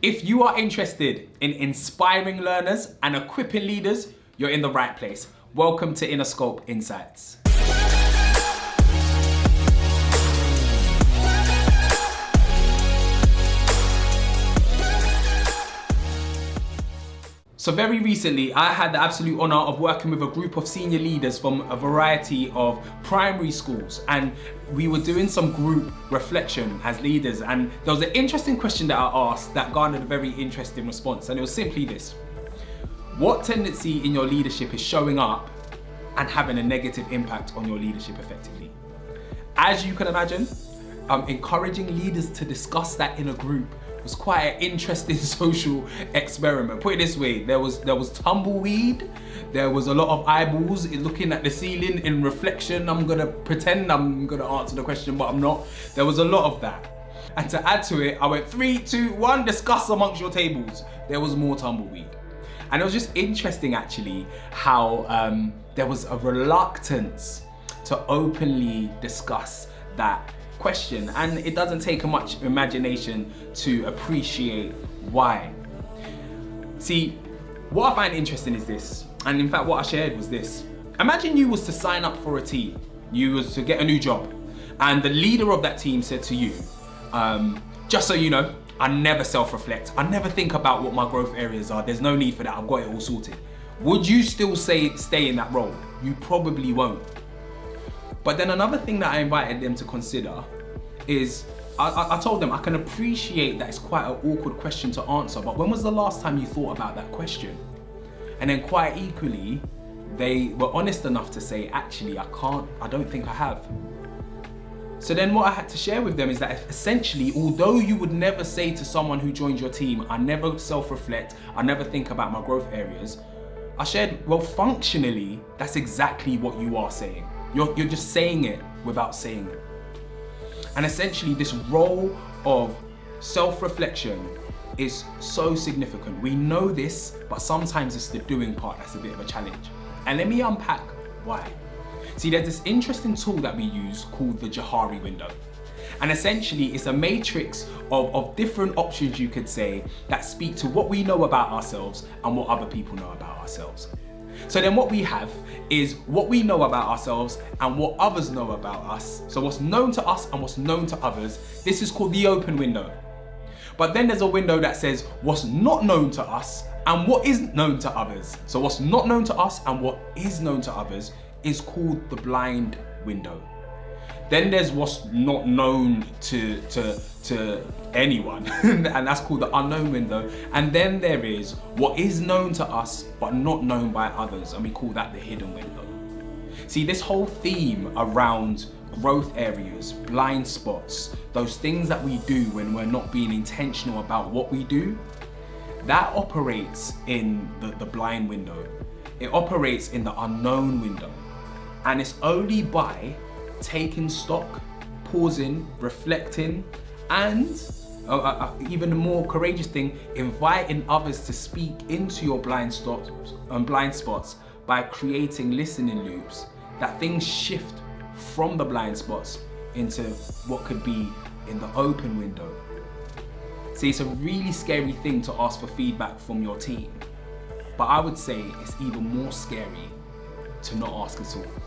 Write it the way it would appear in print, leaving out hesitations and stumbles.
If you are interested in inspiring learners and equipping leaders, you're in the right place. Welcome to Inner Scope Insights. So very recently, I had the absolute honor of working with a group of senior leaders from a variety of primary schools, and we were doing some group reflection as leaders, and there was an interesting question that I asked that garnered a very interesting response, and it was simply this: what tendency in your leadership is showing up and having a negative impact on your leadership effectively? As you can imagine, encouraging leaders to discuss that in a group was quite an interesting social experiment. Put it this way, there was tumbleweed, there was a lot of eyeballs looking at the ceiling in reflection. I'm gonna pretend I'm gonna answer the question, but I'm not. There was a lot of that. And to add to it, I went 3, 2, 1, discuss amongst your tables. There was more tumbleweed. And it was just interesting actually how there was a reluctance to openly discuss that question, and it doesn't take much imagination to appreciate why. See, what I find interesting is this, and in fact what I shared was this. Imagine you was to sign up for a team, you was to get a new job, and the leader of that team said to you, just so you know, I never self-reflect, I never think about what my growth areas are, there's no need for that, I've got it all sorted. Would you still stay in that role? You probably won't. But then another thing that I invited them to consider is, I told them I can appreciate that it's quite an awkward question to answer, but when was the last time you thought about that question? And then quite equally, they were honest enough to say, actually, I don't think I have. So then what I had to share with them is that essentially, although you would never say to someone who joined your team, I never self-reflect, I never think about my growth areas, I shared, well, functionally, that's exactly what you are saying. You're just saying it without saying it. And essentially this role of self-reflection is so significant. We know this, but sometimes it's the doing part that's a bit of a challenge. And let me unpack why. See, there's this interesting tool that we use called the Johari Window. And essentially it's a matrix of different options, you could say, that speak to what we know about ourselves and what other people know about ourselves. So then what we have is what we know about ourselves and what others know about us. So what's known to us and what's known to others. This is called the open window. But then there's a window that says what's not known to us and what isn't known to others. So what's not known to us and what is known to others is called the blind window. Then there's what's not known to anyone, and that's called the unknown window. And then there is what is known to us but not known by others, and we call that the hidden window. See, this whole theme around growth areas, blind spots, those things that we do when we're not being intentional about what we do, that operates in the blind window. It operates in the unknown window. And it's only by taking stock, pausing, reflecting, and even a more courageous thing, inviting others to speak into your blind spots by creating listening loops, that things shift from the blind spots into what could be in the open window. See, it's a really scary thing to ask for feedback from your team, but I would say it's even more scary to not ask at all.